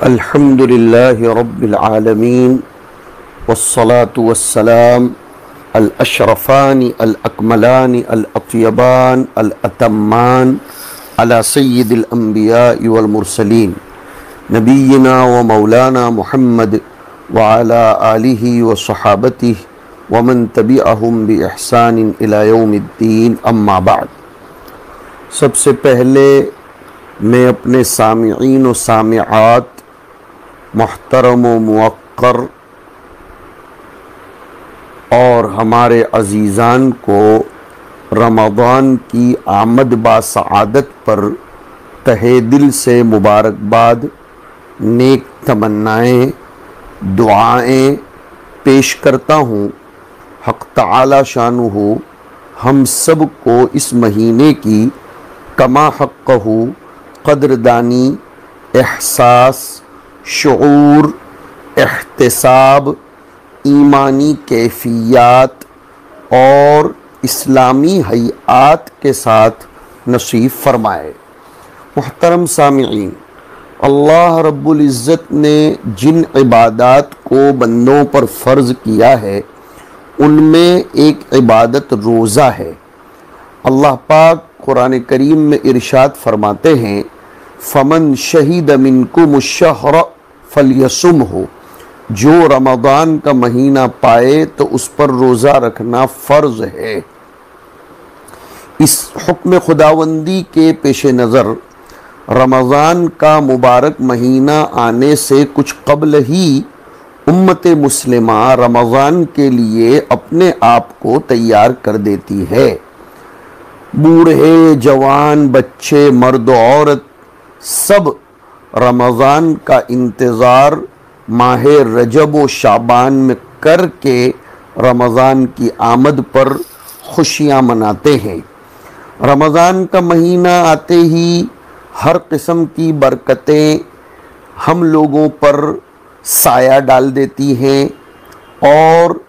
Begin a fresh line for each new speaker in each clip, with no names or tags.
अल्हम्दुलिल्लाहि रब्बिल आलमीन वस्सलातु वस्सलाम अल अशरफानि अल अकमलानि अल अत्यबान अल अतम्मान अला सय्यिदिल अंबिया'i वल मुरसलीन नबीना व मौलाना मुहम्मद व अला आलिहि व सहाबतिहि व मन तबिअहुम बि इहसानिन इला यौमिद्दीन अम्मा बाद। सबसे पहले मैं अपने सामिईन व सामिआत मुहतरम व मुवक्कर और हमारे अजीज़ान को रमज़ान की आमद बा सआदत पर तहे दिल से मुबारकबाद, नेक तमन्नाएँ, दुआएँ पेश करता हूँ। हक़ तआला शानुहु हम सब को इस महीने की कमा हक़्क़हु क़द्रदानी, एहसास, शऊर, एहतिसाब, ईमानी कैफियत और इस्लामी हयात के साथ नसीब फरमाए। मुहतरम सामिईन, अल्लाह रब्बुल इज़्ज़त ने जिन इबादत को बंदों पर फ़र्ज़ किया है उनमें एक इबादत रोज़ा है। अल्लाह पाक कुरान करीम में इरशाद फरमाते हैं, फ़मन शहीद मिनकुमुश्शहर फलयसुमहु, जो रमज़ान का महीना पाए तो उस पर रोज़ा रखना फ़र्ज़ है। इस हुक्म खुदावंदी के पेश नज़र रमज़ान का मुबारक महीना आने से कुछ क़ब्ल ही उम्मत मुस्लिमा रमज़ान के लिए अपने आप को तैयार कर देती है। बूढ़े, जवान, बच्चे, मर्द, औरत सब रमज़ान का इंतज़ार माह रजब व शाबान में करके रमज़ान की आमद पर खुशियाँ मनाते हैं। रमज़ान का महीना आते ही हर किस्म की बरकतें हम लोगों पर साया डाल देती हैं और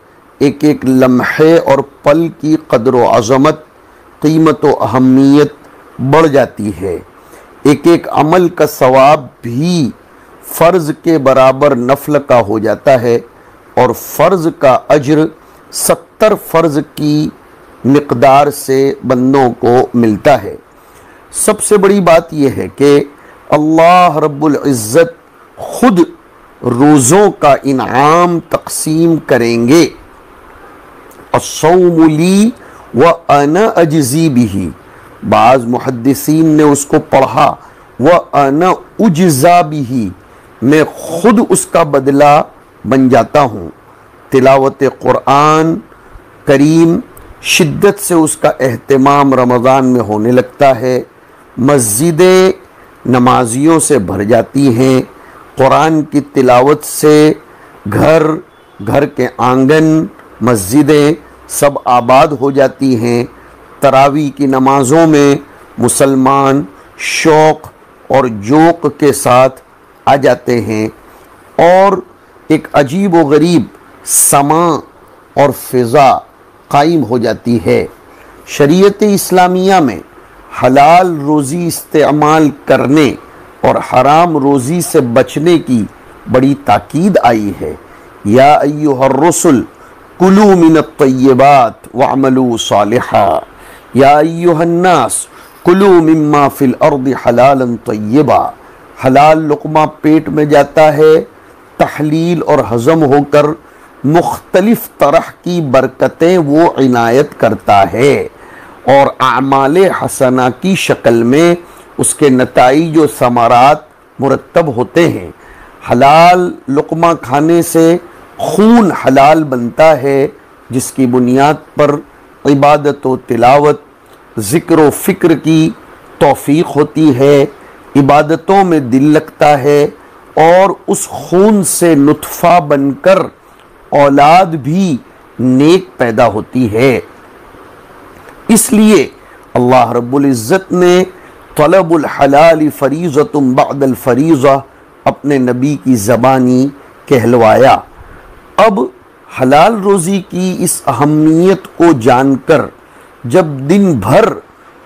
एक एक लम्हे और पल की क़द्र व अज़मत, कीमत व अहमियत बढ़ जाती है। एक एक अमल का सवाब भी फ़र्ज़ के बराबर नफल का हो जाता है और फ़र्ज़ का अज्र 70 फ़र्ज़ की मिक़दार से बंदों को मिलता है। सबसे बड़ी बात यह है कि अल्लाह रब्बुल इज़्ज़त खुद रोज़ों का इनाम तक़सीम करेंगे। अस्सौमु ली व अना अजज़ी बिही, बाज़ मुहद्दिसीन ने उसको पढ़ा व अना उज्ज़ा बिही, मैं खुद उसका बदला बन जाता हूँ। तिलावत क़ुरआन करीम शिद्दत से उसका एहतमाम रमज़ान में होने लगता है। मस्जिदें नमाजियों से भर जाती हैं। क़ुरान की तिलावत से घर घर के आंगन, मस्जिदें सब आबाद हो जाती हैं। तरावी की नमाज़ों में मुसलमान शौक़ और जोक के साथ आ जाते हैं और एक अजीब व गरीब समा और फ़िज़ा कायम हो जाती है। शरीयत इस्लामिया में हलाल रोज़ी इस्तेमाल करने और हराम रोज़ी से बचने की बड़ी ताकीद आई है। या अय्युहर रसूल कुलू मिनत तय्यबात वअमलू सालिहा, या अय्युहन नास कुलू मिम्मा फिल अर्दि हलालन तय्यबा। हलाल लुक़मा पेट में जाता है, तहलील और हज़म होकर मुख्तलिफ़ तरह की बरकतें वो इनायत करता है और आमाले हसना की शक्ल में उसके नताइज व समारात मुरत्तब होते हैं। हलाल लुक़मा खाने से खून हलाल बनता है, जिसकी बुनियाद पर इबादत व तिलावत, ज़िक्र व फ़िक्र की तौफ़ीक़ होती है। इबादतों में दिल लगता है और उस खून से नुत्फ़ा बनकर औलाद भी नेक पैदा होती है। इसलिए अल्लाह रब्बुल इज़्ज़त ने तलबुल हलाल फ़रीज़तुम बअदल फ़रीज़ा अपने नबी की ज़बानी कहलवाया। अब हलाल रोज़ी की इस अहमियत को जानकर जब दिन भर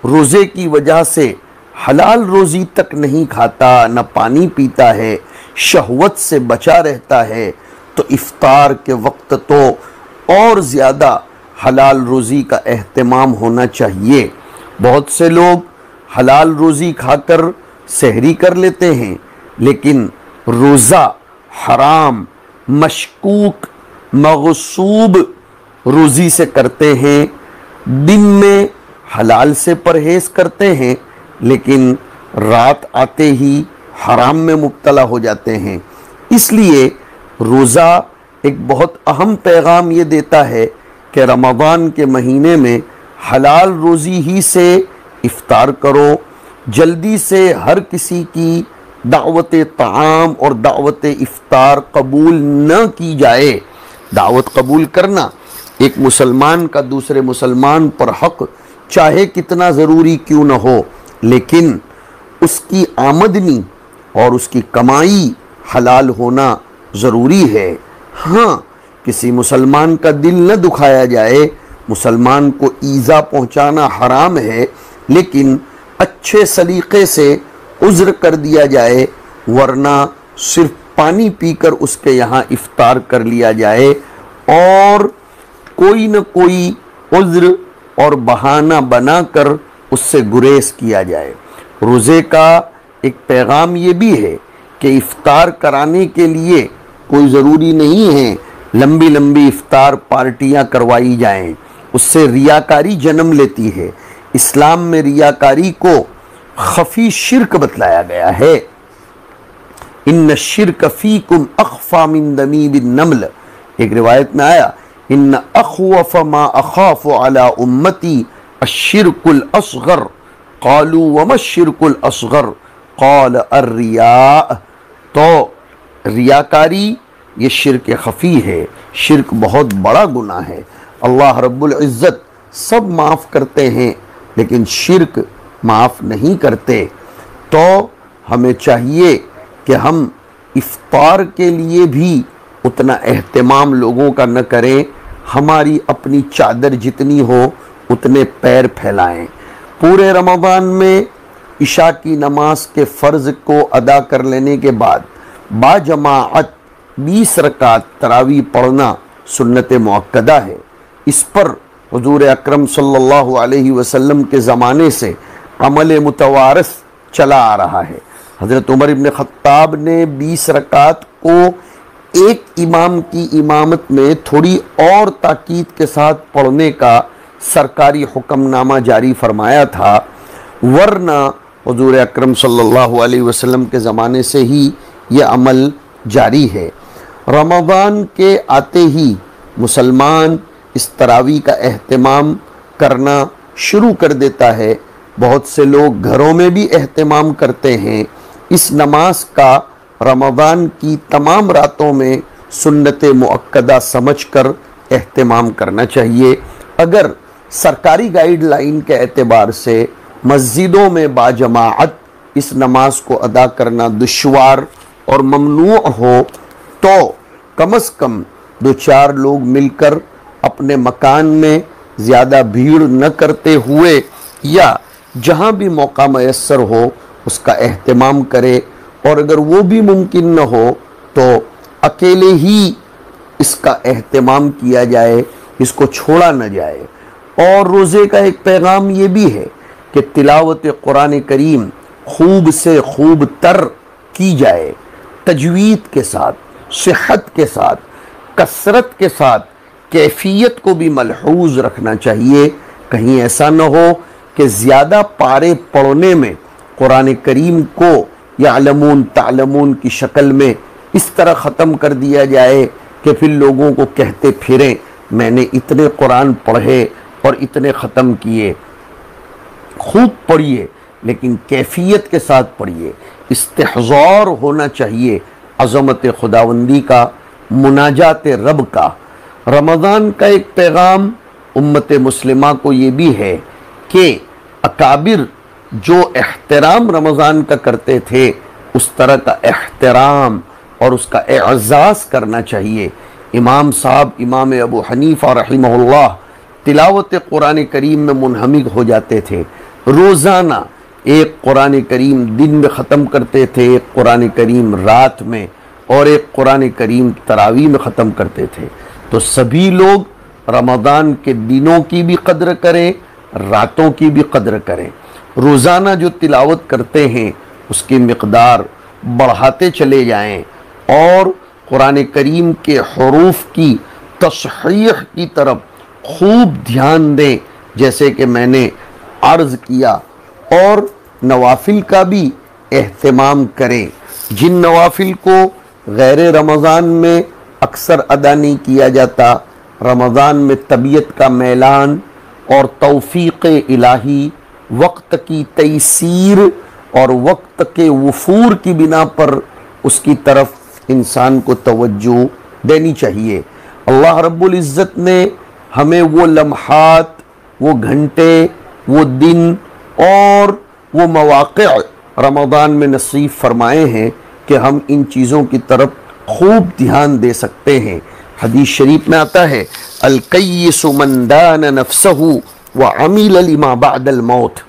रोज़े की वजह से हलाल रोज़ी तक नहीं खाता, न पानी पीता है, शहवत से बचा रहता है तो इफ्तार के वक्त तो और ज़्यादा हलाल रोज़ी का एहतमाम होना चाहिए। बहुत से लोग हलाल रोज़ी खाकर सहरी कर लेते हैं, लेकिन रोज़ा हराम मशकूक मगसूब रोज़ी से करते हैं। दिन में हलाल से परहेज़ करते हैं, लेकिन रात आते ही हराम में मुब्तला हो जाते हैं। इसलिए रोज़ा एक बहुत अहम पैगाम ये देता है कि रमज़ान के महीने में हलाल रोज़ी ही से इफ्तार करो। जल्दी से हर किसी की दावत ताम और दावत इफ्तार कबूल न की जाए। दावत कबूल करना एक मुसलमान का दूसरे मुसलमान पर हक चाहे कितना ज़रूरी क्यों न हो, लेकिन उसकी आमदनी और उसकी कमाई हलाल होना ज़रूरी है। हाँ, किसी मुसलमान का दिल न दुखाया जाए, मुसलमान को ईज़ा पहुँचाना हराम है, लेकिन अच्छे सलीक़े से उज़्र कर दिया जाए, वरना सिर्फ पानी पीकर उसके यहाँ इफ्तार कर लिया जाए और कोई न कोई उज़्र और बहाना बनाकर उससे गुरेज किया जाए। रोज़े का एक पैगाम ये भी है कि इफ्तार कराने के लिए कोई ज़रूरी नहीं है लंबी लंबी इफ्तार पार्टियां करवाई जाएं, उससे रियाकारी जन्म लेती है। इस्लाम में रियाकारी को खफी शिर्क बतलाया गया है। इन्न शिर्क फीकुम अख्फा मिन दमीबिन नमल, एक रिवायत में आया इन्न अख्वफ मा अखाफु अला उम्मती अश्शिरकुल असगर, क़ालू वमा शिरकुल असगर, क़ाल अर्रिया। तो रियाकारी ये शिर्क खफ़ी है, शिर्क बहुत बड़ा गुनाह है। अल्लाह रब्बुल इज़्ज़त सब माफ़ करते हैं, लेकिन शिर्क माफ़ नहीं करते। तो हमें चाहिए कि हम इफ्तार के लिए भी उतना एहतमाम लोगों का न करें, हमारी अपनी चादर जितनी हो उतने पैर फैलाएं। पूरे रमज़ान में इशा की नमाज के फ़र्ज़ को अदा कर लेने के बाद बाजमाअत 20 रकात तरावी पढ़ना सुन्नत मुअक्कदा है। इस पर हुज़ूर अकरम सल्लल्लाहु अलैहि वसल्लम के ज़माने से अमल मुतवारस चला आ रहा है। हज़रत उमर इब्न ख़त्ताब ने 20 रकात को एक इमाम की इमामत में थोड़ी और ताकीद के साथ पढ़ने का सरकारी हुक्मनामा जारी फरमाया था, वरना हुज़ूर अकरम सल्लल्लाहु अलैहि वसल्लम के ज़माने से ही ये अमल जारी है। रमज़ान के आते ही मुसलमान इस तरावी का एहतमाम करना शुरू कर देता है। बहुत से लोग घरों में भी एहतमाम करते हैं। इस नमाज का रमज़ान की तमाम रातों में सुन्नत मुअक्कदा समझकर एहतमाम करना चाहिए। अगर सरकारी गाइडलाइन के एतबार से मस्जिदों में बाजमाअत इस नमाज को अदा करना दुश्वार और ममनू हो, तो कम से कम 2-4 लोग मिलकर अपने मकान में ज़्यादा भीड़ न करते हुए या जहाँ भी मौका मयस्सर हो उसका एहतमाम करे, और अगर वो भी मुमकिन न हो तो अकेले ही इसका एहतमाम किया जाए, इसको छोड़ा न जाए। और रोज़े का एक पैगाम ये भी है कि तिलावत कुरान करीम खूब से खूब तर की जाए, तजवीद के साथ, सेहत के साथ, कसरत के साथ, कैफियत को भी मलहूज़ रखना चाहिए। कहीं ऐसा न हो कि ज़्यादा पारे पढ़ने में कुरान करीम को यालमून तालमून की शक्ल में इस तरह ख़त्म कर दिया जाए कि फिर लोगों को कहते फिरें मैंने इतने कुरान पढ़े और इतने ख़त्म किए। खूब पढ़िए, लेकिन कैफियत के साथ पढ़िए। इस्तिहज़ार होना चाहिए अज़मत खुदावंदी का, मुनाजात रब का। रमज़ान का एक पैगाम उम्मत मुस्लिमा को ये भी है कि अकाबिर जो एहतराम रमज़ान का करते थे, उस तरह का एहतराम और उसका एअज़ाज़ करना चाहिए। इमाम साहब इमाम अबू हनीफ़ा रहमहुल्लाह तिलावत कुरान करीम में मुनहमिक हो जाते थे। रोज़ाना एक कुरान करीम दिन में ख़त्म करते थे, एक कुरान करीम रात में, और एक कुरान करीम तरावी में ख़त्म करते थे। तो सभी लोग रमज़ान के दिनों की भी कद्र करें, रातों की भी कद्र करें। रोज़ाना जो तिलावत करते हैं उसकी मिक़दार बढ़ाते चले जाएं और कुरान करीम के हुरूफ की तस्हीह की तरफ खूब ध्यान दें, जैसे कि मैंने अर्ज़ किया। और नवाफिल का भी एहतमाम करें। जिन नवाफिल को गैर रमज़ान में अक्सर अदा नहीं किया जाता, रमज़ान में तबीयत का मैलान और तौफ़ीक़ इलाही, वक्त की तयसीर और वक्त के वफूर की बिना पर उसकी तरफ इंसान को तवज्जो देनी चाहिए। अल्लाह रब्बुल इज़्ज़त ने हमें वो लम्हात, वो घंटे, वो दिन और वो मौक़े रमज़ान में नसीब फरमाए हैं कि हम इन चीज़ों की तरफ खूब ध्यान दे सकते हैं। हदीस शरीफ में आता है, अल-कय्यिसु मन दान नफ्सहु व अमिल लिमा बअदल मौत।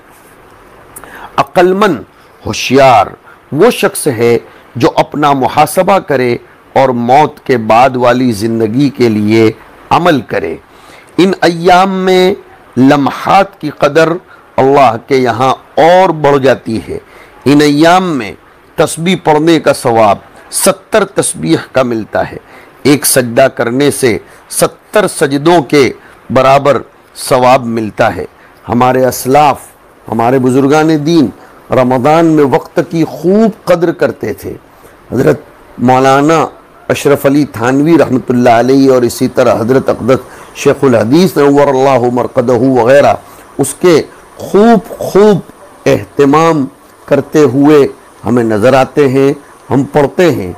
अक्लमंद, होशियार वो शख्स है जो अपना मुहासबा करे और मौत के बाद वाली ज़िंदगी के लिए अमल करे। इन अय्याम में लम्हात की कदर अल्लाह के यहाँ और बढ़ जाती है। इन अय्याम में तस्बीह पढ़ने का सवाब 70 तस्बीह का मिलता है। एक सजदा करने से 70 सजदों के बराबर सवाब मिलता है। हमारे असलाफ, हमारे बुजुर्गान दीन रमज़ान में वक्त की खूब कद्र करते थे। हज़रत मौलाना अशरफ अली थानवी रहमतुल्लाह अलैहि और इसी तरह हज़रत अक़दस शेखुल हदीस नव्वरल्लाहु मरक़दहु वग़ैरह उसके खूब एहतमाम करते हुए हमें नज़र आते हैं। हम पढ़ते हैं,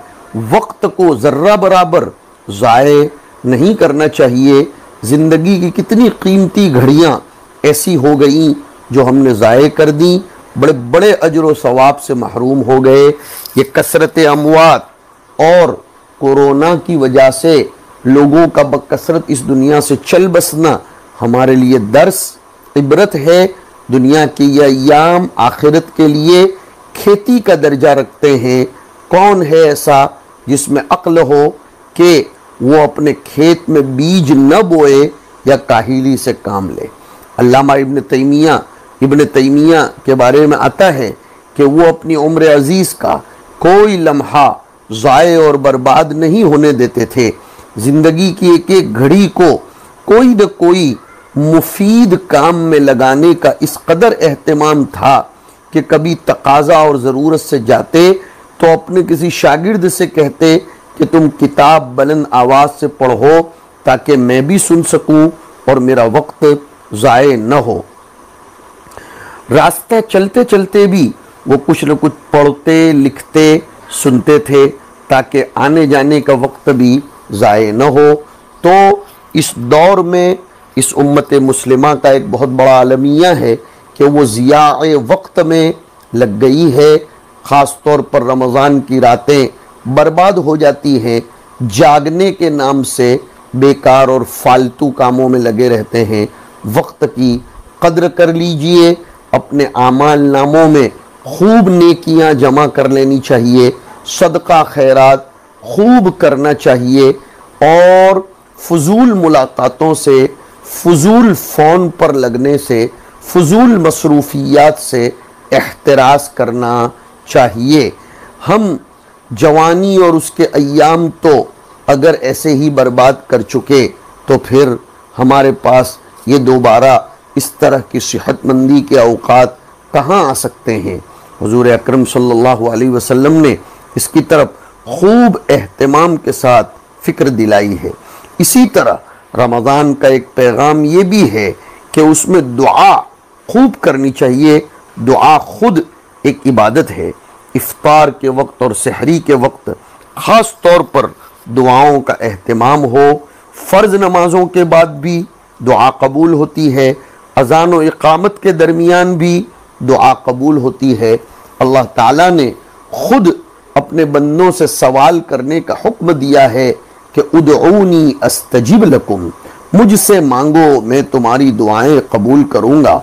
वक्त को ज़र्रा बराबर ज़ाये नहीं करना चाहिए। ज़िंदगी की कितनी कीमती घड़ियाँ ऐसी हो गई जो हमने ज़ाये कर दी, बड़े बड़े अजर व सवाब से महरूम हो गए। ये कसरत अमवात और कोरोना की वजह से लोगों का बकसरत इस दुनिया से चल बसना हमारे लिए दर्स इबरत है। दुनिया की ये अय्याम आखिरत के लिए खेती का दर्जा रखते हैं। कौन है ऐसा जिसमें अक्ल हो कि वो अपने खेत में बीज न बोए या काहिली से काम ले। अल्लामा इब्न तैमिया के बारे में आता है कि वो अपनी उम्र अजीज़ का कोई लम्हा ज़ाये और बर्बाद नहीं होने देते थे। ज़िंदगी की एक एक घड़ी को कोई न कोई मुफीद काम में लगाने का इस कदर एहतमाम था कि कभी तकाज़ा और ज़रूरत से जाते तो अपने किसी शागिर्द से कहते कि तुम किताब बुलंद आवाज़ से पढ़ो ताकि मैं भी सुन सकूं और मेरा वक्त ज़ाये न हो। रास्ता चलते चलते भी वो कुछ न कुछ पढ़ते, लिखते, सुनते थे ताकि आने जाने का वक्त भी ज़ाये न हो। तो इस दौर में इस उम्मत मुस्लिमा का एक बहुत बड़ा अलमिया है कि वो ज़ियाए वक्त में लग गई है। ख़ास तौर पर रमज़ान की रातें बर्बाद हो जाती हैं, जागने के नाम से बेकार और फालतू कामों में लगे रहते हैं। वक्त की कद्र कर लीजिए, अपने आमाल नामों में खूब नेकियां जमा कर लेनी चाहिए, सदका खैरात खूब करना चाहिए और फजूल मुलाकातों से, फजूल फ़ोन पर लगने से, फजूल मसरूफियात से एहतराज़ करना चाहिए। हम जवानी और उसके अय्याम तो अगर ऐसे ही बर्बाद कर चुके तो फिर हमारे पास ये दोबारा इस तरह की सेहतमंदी के औकात कहाँ आ सकते हैं। हुजूर अकरम सल्लल्लाहु अलैहि वसल्लम ने इसकी तरफ खूब एहतमाम के साथ फ़िक्र दिलाई है। इसी तरह रमज़ान का एक पैगाम ये भी है कि उसमें दुआ खूब करनी चाहिए। दुआ खुद एक इबादत है। इफ्तार के वक्त और सहरी के वक्त ख़ास तौर पर दुआओं का एहतमाम हो। फ़र्ज़ नमाज़ों के बाद भी दुआ कबूल होती है। अज़ान व इक़ामत के दरमियान भी दुआ कबूल होती है। अल्लाह ताला ने खुद अपने बंदों से सवाल करने का हुक्म दिया है कि उदऊनी अस्तजिब लकुम, मुझसे मांगो मैं तुम्हारी दुआएं कबूल करूँगा।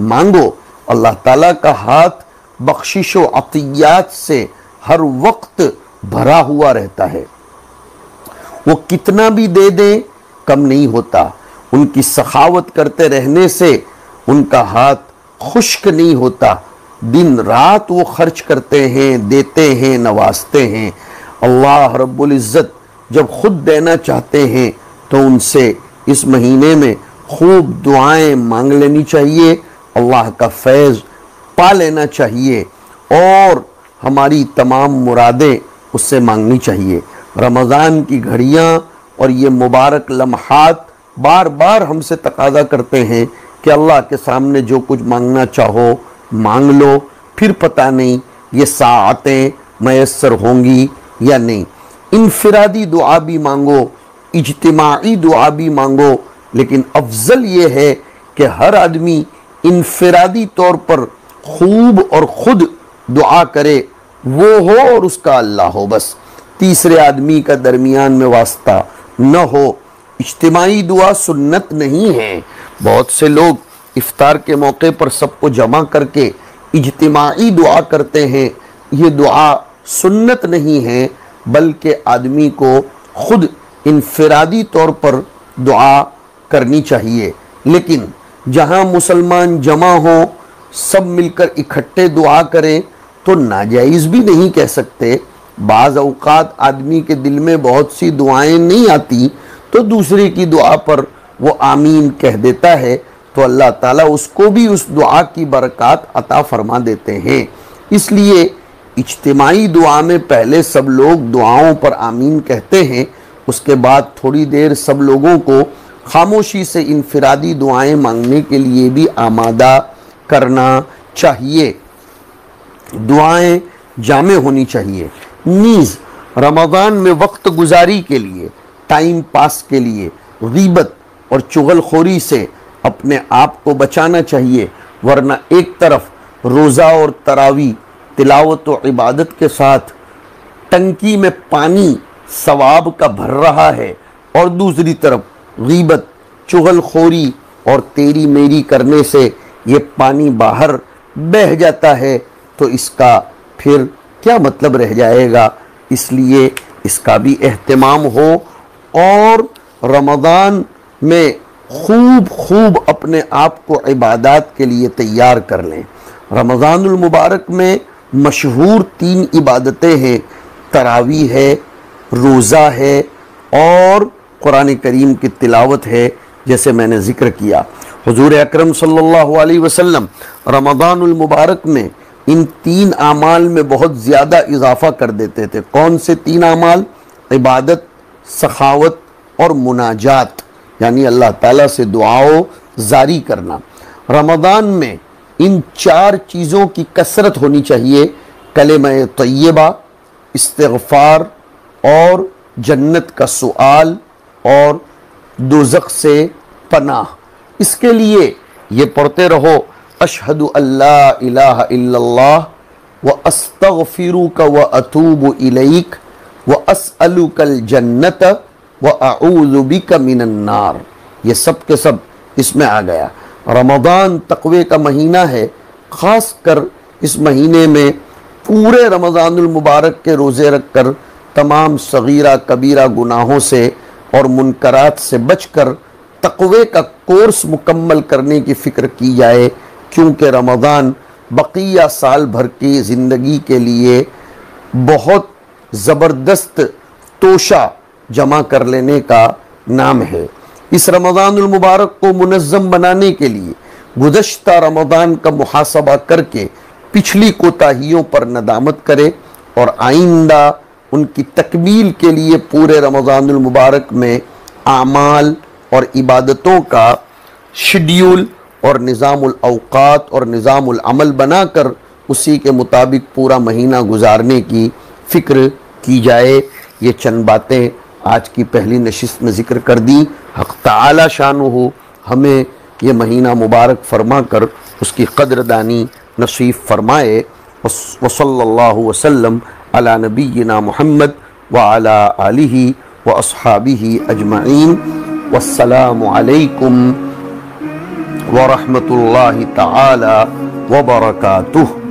मांगो। अल्लाह ताला का हाथ बख्शिश व अतियात से हर वक्त भरा हुआ रहता है, वो कितना भी दे दें कम नहीं होता। उनकी सखावत करते रहने से उनका हाथ खुश्क नहीं होता, दिन रात वो खर्च करते हैं, देते हैं, नवाजते हैं। अल्लाह रब्बुल इज़्ज़त जब खुद देना चाहते हैं तो उनसे इस महीने में खूब दुआएं मांग लेनी चाहिए, अल्लाह का फैज़ पा लेना चाहिए और हमारी तमाम मुरादें उससे मांगनी चाहिए। रमज़ान की घड़ियाँ और ये मुबारक लम्हात बार बार हमसे तकाज़ा करते हैं कि अल्लाह के सामने जो कुछ मांगना चाहो मांग लो, फिर पता नहीं ये साअतें मयस्सर होंगी या नहीं। इनफिरादी दुआ भी मांगो, इज्तिमाई दुआ भी मांगो, लेकिन अफजल ये है कि हर आदमी इनफिरादी तौर पर खूब और खुद दुआ करे, वो हो और उसका अल्लाह हो, बस तीसरे आदमी का दरमियान में वास्ता न हो। इज्तिमाई दुआ सुन्नत नहीं है। बहुत से लोग इफ्तार के मौके पर सबको जमा करके इज्तिमाई दुआ करते हैं, ये दुआ सुन्नत नहीं है, बल्कि आदमी को खुद इनफिरादी तौर पर दुआ करनी चाहिए। लेकिन जहाँ मुसलमान जमा हो, सब मिलकर इकट्ठे दुआ करें तो नाजायज़ भी नहीं कह सकते। बाज़ औक़ात आदमी के दिल में बहुत सी दुआएं नहीं आती तो दूसरे की दुआ पर वो आमीन कह देता है, तो अल्लाह ताला उसको भी उस दुआ की बरकत अता फरमा देते हैं। इसलिए इज्तिमाई दुआ में पहले सब लोग दुआओं पर आमीन कहते हैं, उसके बाद थोड़ी देर सब लोगों को खामोशी से इनफिरादी दुआएं मांगने के लिए भी आमादा करना चाहिए। दुआएं जामे होनी चाहिए। नीज़ रमज़ान में वक्त गुजारी के लिए, टाइम पास के लिए गीबत और चुगलखोरी से अपने आप को बचाना चाहिए, वरना एक तरफ रोज़ा और तरावी तिलावत व इबादत के साथ टंकी में पानी सवाब का भर रहा है और दूसरी तरफ गीबत, चुगलखोरी और तेरी मेरी करने से ये पानी बाहर बह जाता है, तो इसका फिर क्या मतलब रह जाएगा। इसलिए इसका भी एहतमाम हो और रमज़ान में खूब खूब अपने आप को इबादत के लिए तैयार कर लें। रमज़ानुल मुबारक में मशहूर 3 इबादतें हैं, तरावी है, रोज़ा है और कुरान करीम की तिलावत है। जैसे मैंने ज़िक्र किया, हुजूर अकरम सल्लल्लाहु अलैहि वसल्लम रमज़ानुल मुबारक में इन 3 आमाल में बहुत ज़्यादा इजाफ़ा कर देते थे। कौन से 3 आमाल? इबादत, सखावत और मुनाजात, यानी अल्लाह ताला से दुआओं जारी करना। रमज़ान में इन 4 चीज़ों की कसरत होनी चाहिए, कलिमा तय्यबा, इस्तिग़फ़ार और जन्नत का सुआल और दोज़ख से पनाह। इसके लिए ये पढ़ते रहो, अशहदु अल्ला इलाहा इल्लल्लाह व अस्तग़फिरुका व अतूबु इलैक व अस्अलुकल जन्नत व अऊज़ु बिका मिनन नार। ये सब के सब इसमें आ गया। रमज़ान तक़वे का महीना है, ख़ास कर इस महीने में पूरे रमज़ानुल मुबारक के रोज़े रख कर तमाम सगीरा कबीरा गुनाहों से और मुनकरात से बचकर तक़वे का कोर्स मुकम्मल करने की फ़िक्र की जाए, क्योंकि रमज़ान बक़िया साल भर की ज़िंदगी के लिए बहुत ज़बरदस्त तोशा जमा कर लेने का नाम है। इस रमज़ानुल मुबारक को मुनज़्ज़म बनाने के लिए गुज़श्ता रमज़ान का मुहासबा करके पिछली कोताहियों पर नदामत करे और आइंदा उनकी तकमील के लिए पूरे रमज़ानुल मुबारक में आमाल और इबादतों का शेड्यूल और निज़ामुल औक़ात और निज़ामुल अमल बनाकर उसी के मुताबिक पूरा महीना गुजारने की फ़िक्र की जाए। ये चंद बातें आज की पहली नशिस्त में ज़िक्र कर दी। हक़ तआला शानुहु हमें ये महीना मुबारक फरमा कर उसकी क़द्रदानी नसीब फ़रमाए। वसल्लल्लाहु वसल्लम अला नबीना मुहम्मद व अला आलिहि व अस्हाबिहि अजमईन। वस्सलामु अलैकुम व रहमतुल्लाहि तआला व बरकातुहू।